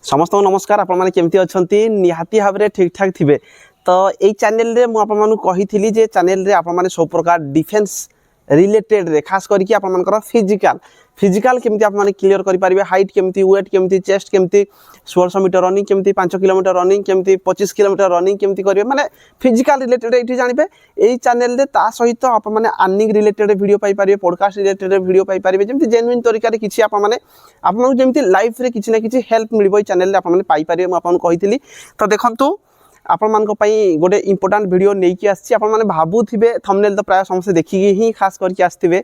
समस्त नमस्कार आपण माने केमती अछंती निहाती भाव में ठीक ठाक थिबे। तो यही चैनल रे मु आपण मानु कहिथिली जे चैनल रे आपण माने सब प्रकार डिफेंस रिलेटेड रे खास करके आपण मानकर फिजिकल केमती आपण माने क्लियर करि परिबे। हाइट केमती, वेट केमती, चेस्ट केमती, 1600 मीटर रनिंग केमती, 5 किलोमीटर रनिंग केमती, 25 किलोमीटर रनिंग केमती करिवे माने फिजिकल रिलेटेड एठी जानिबे। एही चैनल रे ता सहित आपण माने अर्निंग रिलेटेड वीडियो पाई परिबे, पॉडकास्ट रिलेटेड वीडियो पाई परिबे। जेमती जेन्युइन तरीका रे किछि आपण माने आपन जेमती लाइफ रे किछि ना किछि हेल्प मिलबो। ई चैनल रे आपण माने पाई परिबे। मु आपन कहिथिली तो देखंतु आपण मान गोटे इंपोर्टाट वीडियो नहीं कि आसी आपण माने भाबुथिबे थंबनेल तो प्राय समस्त देखिए ही खास करके आसथिबे।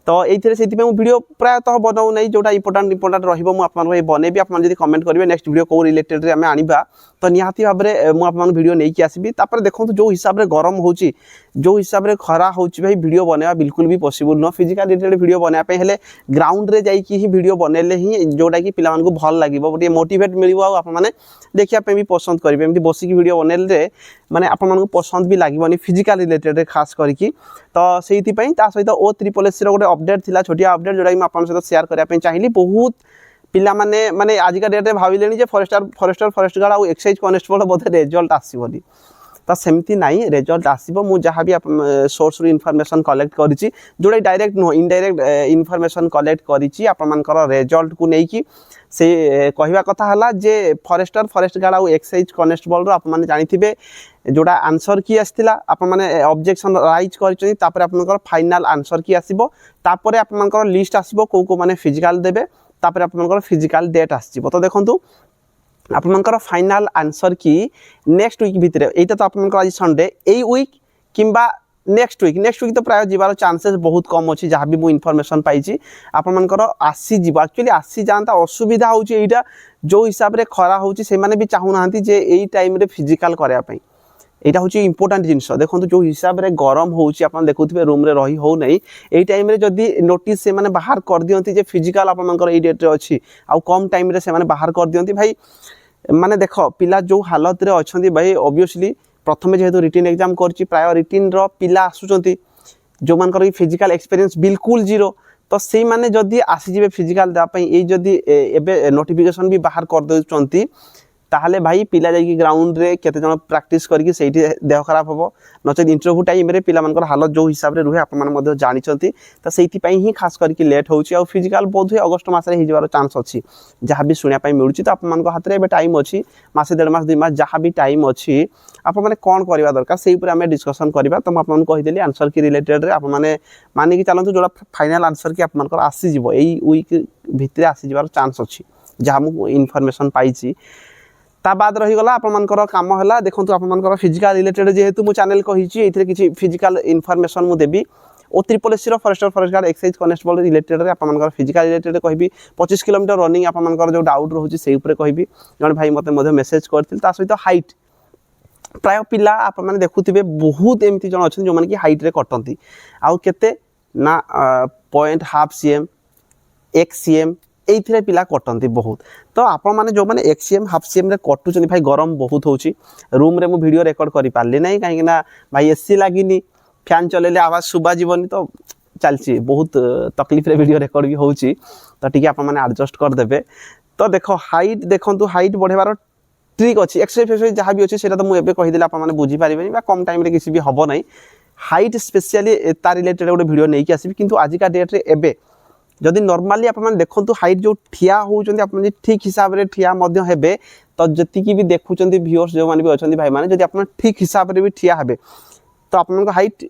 तो ये से वीडियो प्रायतः बनाऊ नहीं जोटा इंपोर्टाट रहिबो मु आपन को बनेबी। आपण जदी कमेंट करिवे नेक्स्ट वीडियो को रिलेटेड रे हमें आनिबा तो निहाती भाव में मु आपन वीडियो नहीं कि आसीबी। तापर देखंतु जो हिसाब रे गरम होउची, जो हिसाब रे खरा होउची भाई वीडियो बनेबा बिल्कुल भी पॉसिबल न। फिजिकल रिलेटेड वीडियो बनेबा पे हेले ग्राउंड रे जाई कि ही वीडियो बनेले ही जोटा कि पिला मान को भल लागिबो, गोटे मोटिवेट मिलिबो आ आपण माने देखिया पे भी पसंद करिवे। एमती बसी की वीडियो बनेले रे माने आपण मान को पसंद भी लागिबोनी फिजिकल रिलेटेड खास करके। तो सेहिति पई ता सहित ओ ट्रिपल एस रो गोटे अपडेट थिला, छोटिया अपडेट जोटा कि आपण सहित शेयर करिया पे चाहिली। बहुत पिला माने आजिका डेट रे भाविलेनी जे फॉरेस्ट गार्ड आ एक्साइज कॉन्स्टेबल बोधे रिजल्ट आसीबोली। तो सेमती नहीं, रिजल्ट आसीबो। मु जहाँ भी सोर्स रु इनफॉरमेशन कलेक्ट करिछि जोटा डायरेक्ट नो इनडायरेक्ट इनफॉरमेशन कलेक्ट करिछि आपण मानकर रिजल्ट को नै कि से कहवा कथा हला जे फॉरेस्ट गार्ड आ एक्साइज कॉन्स्टेबल रो आपण माने जानिथिबे जोटा आंसर की आस्थिला आपण माने ऑब्जेक्शन राइज करिछि। तापर आपण मानकर फाइनल आंसर की आसीबो। तापर आपण मानकर लिस्ट आसीबो को माने फिजिकल देबे। तापर आपण मानकर फिजिकल डेट आसीबो। तो देखंतु आपण मानकर फाइनल आंसर की नेक्स्ट वीक भितर एटा तो आपण मानकर आज संडे एई वीक किंबा नेक्स्ट वीक तो प्राय जीवार चांसेस बहुत कम अच्छी। जहाँ भी मु इनफॉरमेशन पाई आपण मानकर आसी जीव एक्चुअली आसी जाता असुविधा होची एटा जो हिसाब रे खरा होची से माने भी चाहू नाहंती जे एई टाइम रे फिजिकल करया पई। एटा होची इंपोर्टेंट जिंस। देखो जो हिसाब रे गरम होची आपण देखुथिबे रूम रे रही हो नै एई टाइम रे जदी नोटिस से माने बाहर कर दियंती जे फिजिकल आपण मानकर एई डेट रे अछि आ कम टाइम रे से माने बाहर कर दियंती भाई माने देखो पिला जो हालत रे अछंती भाई ऑब्वियसली प्रथमे जेहेतु रिटन एग्जाम करछि प्राय रिटन रो पिला आसुचंती जो मानकर फिजिकल एक्सपीरियंस बिल्कुल जीरो। तो से माने जदी आसी जिवे फिजिकल दा पई एई जदी एबे नोटिफिकेशन भी बाहर कर देउचंती ताहले भाई पिला जाई ग्राउंड रे केते जण प्रैक्टिस करके सेठी देह खराब होबो। नचेत इंटरव्यू टाइम रे पिला मानकर हालत जो हिसाब रे रुहे आपण माने मध्य जानि चंती। तो सेठी पई ही खास करके लेट होउची आ फिजिकल बोध हुए अगस्त मास रे हि जवार चांस अछि जहाँ भी सुनिया पई मिलुची। तो आपण मानकर हाथ रे एबे टाइम अछि मासे 1.5 मास 2 मास जहाँ भी टाइम अछि आपण माने कोन करबा दरकार सेही ऊपर हमें डिस्कशन करबा। तो आपण कहि देली आंसर की रिलेटेड रे आपण माने माने कि चलंतु जोड़ा फाइनल आंसर की आपण मानकर आसी जिवो एई वीक भितरे आसी जवार चांस अछि जहाँ मु इनफॉरमेशन पाइछि। ता बाद रही गला आपण मानकर काम हला देखंतु आपण मानकर फिजिकल रिलेटेड जेहेतु मु चैनल कहिछि एथिरे किछि फिजिकल इनफॉरमेशन मु देबी। ओ ट्रिपल एस रो forest guard excise constable related रे आपण मानकर फिजिकल रिलेटेड कहबी। 25 किलोमीटर रनिंग आपण मानकर जो डाउट रहउछि सेही ऊपर कहबी। जण भाई मते मधे मेसेज करथिल ता सहित हाइट प्राय पिला आपण माने देखुथिबे बहुत एमती जण अछन जो माने कि हाइट रे कटंती आ केते ना 0.5 cm 1 cm एथिरे पिला कटंती बहुत। तो आपण माने जो माने 1 cm 1/2 cm रे कटुचनी भाई गरम बहुत होची। रूम रे मु वीडियो रिकॉर्ड करि पारली नै काहे कि ना भाई एसी लागिनी फैन चलेले आवाज सुबा जीवनी तो चलची बहुत तकलीफ रे वीडियो रिकॉर्ड भी होची। तो ठीक आपण माने एडजस्ट कर देबे। तो देखो हाइट देखंतु हाइट बढ़ेबार ट्रिक अछि एक्सरसाइज जहाँ भी अच्छे तो मुझे कहीदे आपने बुझी पारे कम टाइम रे किसी भी हम ना। हाइट स्पेशली ता रिलेटेड गोटे वीडियो नहीं आसबि किंतु आजिका डेट रे एबे जदि नॉर्मली आप देखंतु हाइट जो ठिया होउचंती आप ठीक हिसाब रे ठिया मध्य हेबे तो जति भी देखुचंती व्यूअर्स जो माने भी अछंती भाई माने जदि आप ठीक हिसाब रे भी ठिया हेबे तो आपन हाइट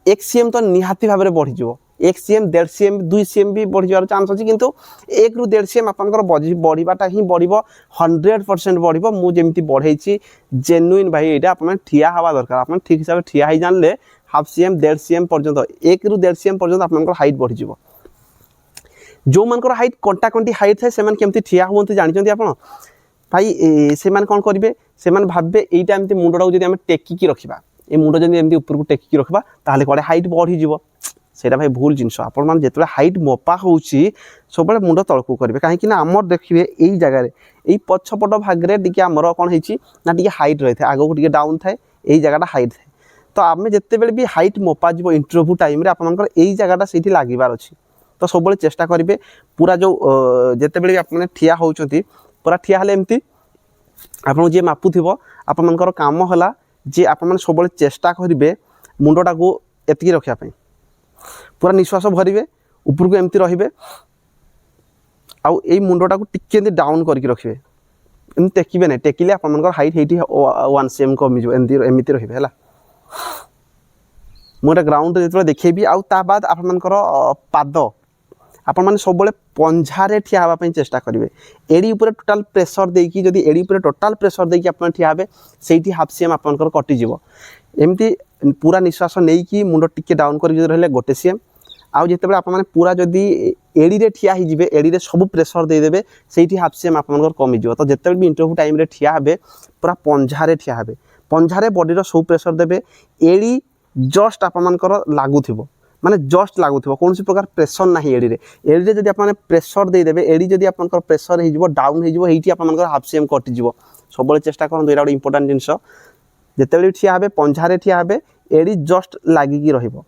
1 cm तो निहाती भाव में बढ़ी जिवो। 1 cm 1.5 cm 2 cm भी बढ़ी जावर चांस अछि किंतु 1 रु 1.5 cm आपनकर बढ़ीबाटा ही बढ़िबो 100% बढ़िबो। मु जेमती बढ़ेछि जेन्युइन भाई एटा आपन ठिया हवा दरकार। आपन ठीक हिसाब रे ठिया ही जानले 1/2 cm 1.5 cm पर्यंत 1 रु 1.5 cm पर्यंत आपनकर हाइट बढ़ी जिवो। जो मानकर हाइट कंटा कंटी हाइट थाए सेमान केमती ठिया होंती जानिचंती आपण भाई सेमान कोन करिवे सेमान भाबबे एटा एमती मुंडडा जदि हम टेकी की रखिबा ए मुंड जदि एमती ऊपर को टेकी की रखबा ताले कोडे हाइट बढ़ी जिवो। सेटा भाई भूल जिंस। आपण मान जेतबे हाइट मोपा होउची सबले मुंड तळकू करिवे काहे कि ना हमर देखिबे एई जगह रे एई पछपट भाग रे टिके हमर कोन हेची ना टिके हाइट रही थाए आगो को टिके डाउन थाए एई जगहटा हाइट थाए। तो आमे जेते बेले भी हाइट मोपा जिवो इंटरव्यू टाइम रे आपनकर एई जगहटा सेठी लागिबार अछि। तो सब चेष्टा करेंगे पूरा जो जिते बड़े आपने ठिया होती पूरा ठिया हेले एमती आपन जे मापुथिबो आपन मनकर काम होला जे आपन मन सब चेष्टा करिवे मुंडटा को एतिकी रखिया पई पूरा निश्वास भरिवे ऊपर को एमती रहिबे आउ ए मुंडटा को टिके एमती डाउन करके रखिबे एमती टेकिबे नै टेकिले आपन मनकर हाइट हेटी 1 cm कमी जो एमती रहिबे हला मोटा ग्राउंड जेतबे देखैबी आउ ता बाद आपन मनकर पाद आपन माने सब पंझारे ठिया हवा पई चेष्टा करिवे एडी ऊपर टोटल प्रेशर देकी जदी एडी ऊपर टोटल प्रेशर देकी आपन ठिया हेबे सेठी हाफ सीएम आपनकर कटि जिवो एमती पूरा निश्वास नेकी मुंड टिके डाउन करि रहले गोटे सीएम आउ जेतेबे आपन माने पूरा जदी एडी रे ठिया हि जिवे एडी रे सब प्रेशर दे देबे सेठी हाफ सीएम आपनकर कमी जिवो तो जेतेबे भी इंटरव्यू टाइम रे ठिया हेबे पूरा पंझारे ठिया हेबे पंझारे बॉडी रो सब प्रेशर देबे एडी जस्ट आपन मानकर लागुथिबो माने जस्ट लागुथिबो कोनसी प्रकार प्रेशर नाही एडी रे जदी आपन प्रेशर दे देबे एडी जदी आपनकर प्रेशर हि जिवो डाउन हि जिवो हेठी आपन मानकर हाफ सीएम कटि जिवो सबले चेष्टा करन एटा इंपोर्टेंट जिंस जेतेबे ठिया हेबे पंझारे ठिया हेबे एडी जस्ट लागि की रहिबो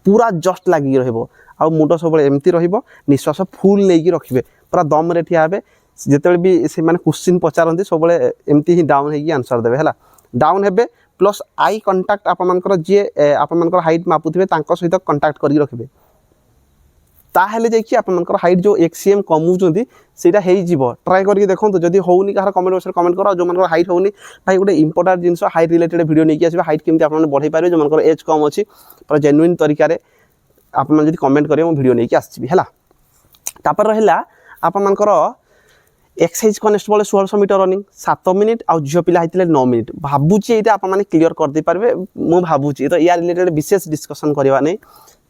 पूरा जस्ट लागि की रहिबो आ मुंड सबले एमती रहिबो निश्वास फुल नै की रखिबे पूरा दम रे ठिया हेबे जेतेबे भी से माने क्वेश्चन पचारंती सबले एमती ही डाउन हे की आंसर देबे हला डाउन हेबे प्लस आई कंटाक्ट आप मानकर जे आप मानकर हाइट मापुथिबे तांको सहित कंटाक्ट करी रखिबे ताहेले जाई कि आप मानकर हाइट जो 1 cm कमउचंती सेटा हेई जिवो ट्राई करके देखंतु जदी होउनी कहर कमेंट बॉक्स रे कमेंट करो जो मानकर हाइट होउनी भाई गोटे इंपोर्टेंट जिंस हाइट रिलेटेड वीडियो नै कि आसीबे हाइट केमती आप माने बढ़ाई पारे जो मानकर एज कम अछि पर जेन्युइन तरीका रे आप माने जदी कमेंट करियो वीडियो नै कि आसीबी हला तापर रहला आप मानकर exercise constable 1600 metre running 7 minute आउ झियो पिला हेतिले 9 मिनिट भाबुची एटा आप माने क्लियर कर दे पारबे मो भाबुची तो या रिलेटेड विशेष डिस्कशन करबा नै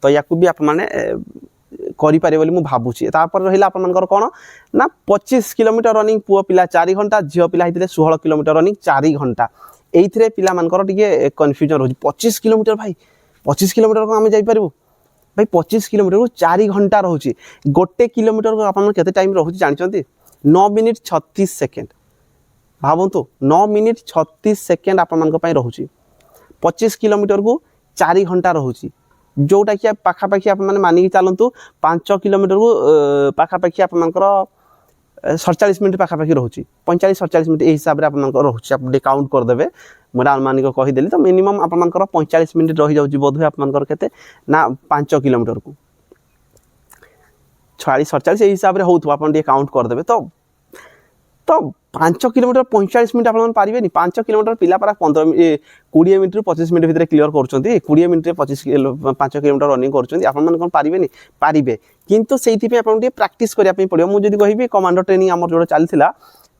तो याकू भी आप माने करि पारे बोली मो भाबुची तापर रहिला आप मानकर कोन ना 25 किलोमीटर रनिंग पुओ पिला 4 घंटा झियो पिला हेतिले 16 किलोमीटर रनिंग 4 घंटा एइथरे पिला मानकर टिके कन्फ्यूजन होची 25 किलोमीटर भाई 25 किलोमीटर को हम जाई पारबो भाई 25 किलोमीटर को 4 घंटा रहउची गोटे किलोमीटर को आप केते टाइम रहउची जानिचंती 9 मिनिट 36 सेकेंड भावंतु 9 मिनिट 36 सेकेंड आप मान रहुची 25 किलोमीटर को 4 घंटा रहुची जोटा कि पाखापाखि आप मानिक चलतु 5 किलोमीटर को पाखापाखि आप 47 मिनिट पाखापाखि रहुची 45-47 मिनिट ए हिसाब रे आप रहुची आप काउंट कर देबे मोरा अनुमानिक कहि देली तो मिनिमम आप 45 मिनिट रहि जाउची बोधवे आप केते ना 5 किलोमीटर को 46-47 ए हिसाब रे होउथु आपन डी काउंट कर देबे तो 5 किलोमीटर 45 मिनिट आपन पारिबे नि 5 किलोमीटर पिला पारा 20 मिनिट रु 25 मिनिट भितरे क्लियर करचंती 20 मिनिट रे 5 किलोमीटर रनिंग करचंती आपन मन कोन पारिबे नि पारिबे किंतु सेइथि पे आपन डी प्रैक्टिस करिया पे पड़ियो मु जदी कहिबी कमांडो ट्रेनिंग हमर जोडो चलथिला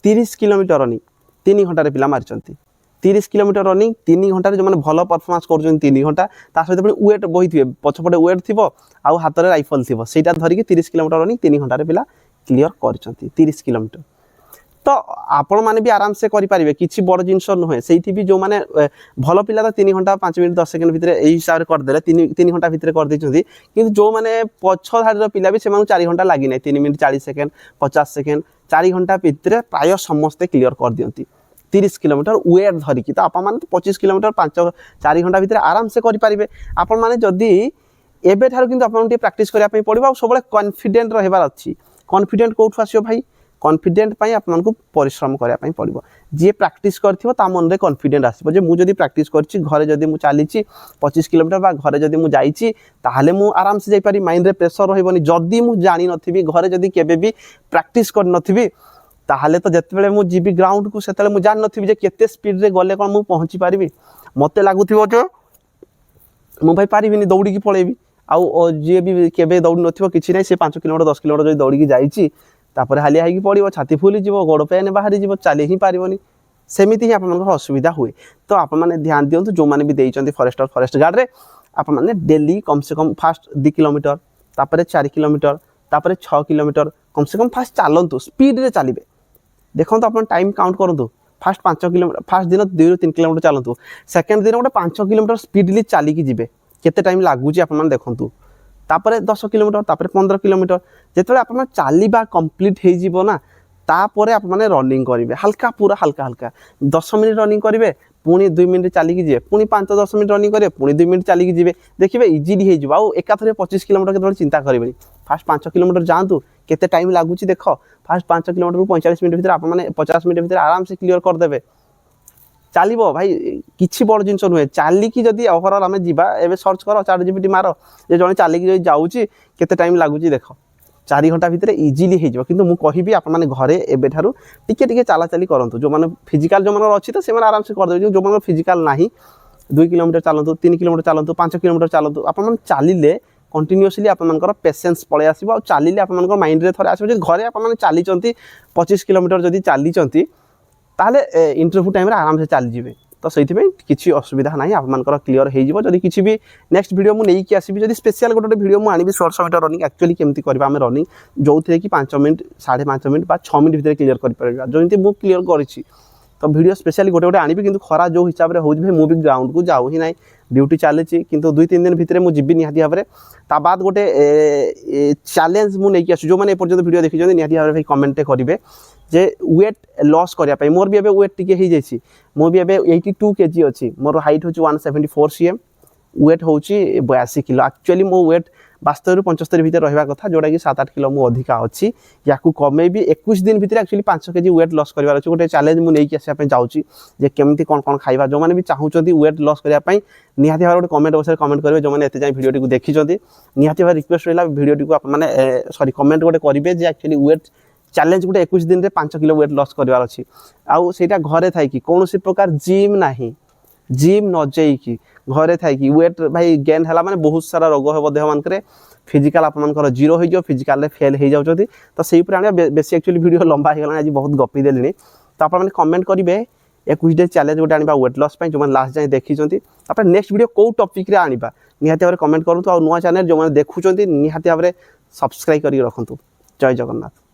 30 किलोमीटर रनिंग 3 घंटा रे पिला मारचंती 30 किलोमीटर रनिंग 3 घंटा रे जो माने भलो परफॉर्मेंस करचंती 3 घंटा ता सहित पनि वेट बहिथिबे पछपटे वेट थिबो आउ हाथ रे राइफल थिबो सेटा धरि के 30 किलोमीटर रनिंग 3 घंटा रे पिला क्लियर करचंती 30 किलोमीटर तो आपण माने भी आराम से करि पारिबे किछि बड़ जिंस नहे सेठी भी जो माने भलो पिला तो 3 घंटा 5 मिनिट 10 सेकंड भितरे एही हिसाब रे कर देले 3 घंटा भितरे कर दैछंती किंतु जो माने पछ धाडी रो पिला भी से मानु 4 घंटा लागि नै 3 मिनिट 40 सेकंड 50 सेकंड 4 घंटा भितरे प्राय समस्त क्लियर कर दियंती 30 किलोमीटर वेट धरि कि तो आपण माने 25 किलोमीटर 4 घंटा भितरे आराम से करि पारिबे आपण माने जदी एबे थारो किंतु आपण टी प्रैक्टिस करिया पई पड़िबा सबले कॉन्फिडेंट रहबार अछि कॉन्फिडेंट कोठु आसियो भाई कॉन्फिडेंट पई आपन को परिश्रम करिया पई पड़िबो जे प्रैक्टिस करथिबो ता मन रे कॉन्फिडेंट आसीबो जे मु जदी प्रैक्टिस करछि घरे जदी मु चालिछि 25 किलोमीटर बा घरे जदी मु जाईछि ताहाले मु आराम से जाई पारी माइंड रे प्रेशर रहइबोनी जदी मु जानि नथिबी घरे जदी केबे भी प्रैक्टिस कर नथिबी ताहाले तो जेतेबेले मु जीबी ग्राउंड को सेतेले मु जान नथिबी जे केते स्पीड रे गले कोन मु पहुंची पारिबी मते लागुथिबो जे मु भाई पारिबिनी दौड़ी की पळेबी आउ जे भी केबे दौड़ नथिबो किछि नै से 5 किलोमीटर 10 किलोमीटर जदी दौड़ी की जाईछि तापर हालिया हाइकी पड़ो छाती फुली जीव गोड़ पेन बाहरी जीव चली ही पारिबनी सेमिति ही आपन असुविधा हुए तो आप मैंने ध्यान दिंतु जो मैंने भी देइचंती फॉरेस्ट गार्ड रे आप मैंने डेली कम से कम फास्ट 2 किलोमीटर तापर 4 किलोमीटर तापर 6 किलोमीटर कम से कम फास्ट चलतु स्पीड रे चलिबे देखो अपन टाइम काउंट करंतु फास्ट 5 किलोमीटर फास्ट दिन 2-3 किलोमीटर चलतु सेकंड दिन गोटे 5 किलोमीटर स्पीडली चली की जिबे केते टाइम लागुची आप मैंने देखंतु तापर 10 किलोमीटर तापर 15 किलोमीटर जेतबे आप चलवा कंप्लीट हो ना तापर आपने रनिंग करेंगे हल्का पूरा हल्का हल्का 10 मिनिट रनिंग करेंगे पुणी 2 मिनिट चलिकी जी पुणी 5-10 मिनिट रनिंग करेंगे पुणी 2 मिनिट चलिकी जी देखिए इजिली हो एकाथरे 25 किलोमीटर के चिंता करेंगे फास्ट 5 किलोमीटर जातु केते टाइम लगुच देख फास्ट 5 किलोमीटर 45 मिनट भर आपने 50 मिनट भर आराम से क्लीयर करदे चलो भाई किसी बड़ जिन नुहे चलिकी जदि ओवरऑल आम जा सर्च कर ChatGPT मार जे जड़े चलिकी जाऊँगी केते टाइम लगुच देख 4 घंटा भितर इजिली हो कि मुझे आपने घरे एवं टे चला चली करूँ जो मैंने फिजिकाल जो मैंने अच्छी तो से आराम से करदे जो मैंने फिजिकाल ना 2 किलोमीटर चलतु 3 किलोमीटर चलतु 5 किलोमीटर चलतु आप चलिले कंटिन्यूअसली आपर पेसेंस पलि आसो चलिले आप माइंड रे थोड़े आसो घरे आपने चली 25 किलोमीटर जदि चली ताले इंटरव्यू टाइम आराम से चलीजे तो से किसी असुविधा ना आपर क्लीयर हो जदि किसी भी नेक्स्ट वीडियो मुझे नहीं आसबि जदि स्पेशल गोटे वीडियो मुझे आनी 100 मीटर रनिंग एक्चुअली केमती करवा आम रनिंग जो थे कि 5 मिनट 5.5 मिनट 6 मिनट भितर क्लीयर कर जमी मुझे क्लीयर करी तो वीडियो स्पेशली गोटे गोटे आनी कि खरा जो हिसाब से होभी मुझे ग्राउंड को जाऊ ही ना ड्यूटी चली किंतु 2-3 दिन भितर मुझे निहाती भाव में ता बाद गोटे चैलेंज मुझे आसू जो मैंने एपर्यंत वीडियो देखी निहाती भाव में कमेंट करेंगे जे वेट लॉस करने मोर भी एबे वेट टिके हो जाइए मो भी एबे 82 kg अच्छी मोर हाइट हूँ 174 cm वेट हूँ 82 किलो एक्चुअली मो वेट 72-75 भितर रहा कथा जोटा कि 7-8 किलो मु अधिका अच्छी या कमे भी 21 दिन भितर एक्चुअली 5 kg वेट लॉस करार अच्छे गोटे चैलेंज मुझे आसपा जाऊँगी जे केमती कौन कौन खाइबा जो मैंने भी चाहूँगी वेट लॉस करने निहाती भाव गोटे कमेंट बक्स में कमेंट करेंगे जो मैंने एत जाए वीडियो को देखी निहाती भाव रिक्वेस्ट रहा वीडियो को आपने सॉरी कमेंट गोटे करेंगे जे एक्चुअली वेट चैलेंज गोटे 21 दिन में 5 किलो वेट लॉस करार अच्छी आउ सेटा घरे थाई कि कौन प्रकार जिम ना जिम न जाइकी घरे थाई वेट भाई गेन है माने बहुत सारा रोग हे देह मानक फिजिकाल आपर जीरो हो फिजिकाल फेल हो जाती तो से बेसी एक्चुअली वीडियो लंबा हो गला आज बहुत गपी देली तो आपने कमेंट करेंगे 21 डे चैलेंज गोटे आने वेट लॉस जो मैंने लास्ट जाए देखी नेक्स्ट वीडियो कौ टॉपिक रे आनिबा निहाती भाव कमेंट करूँ और नुआ चैनल जो मैंने देखुं निहाती भाव में सब्सक्राइब कर रखु जय जगन्नाथ।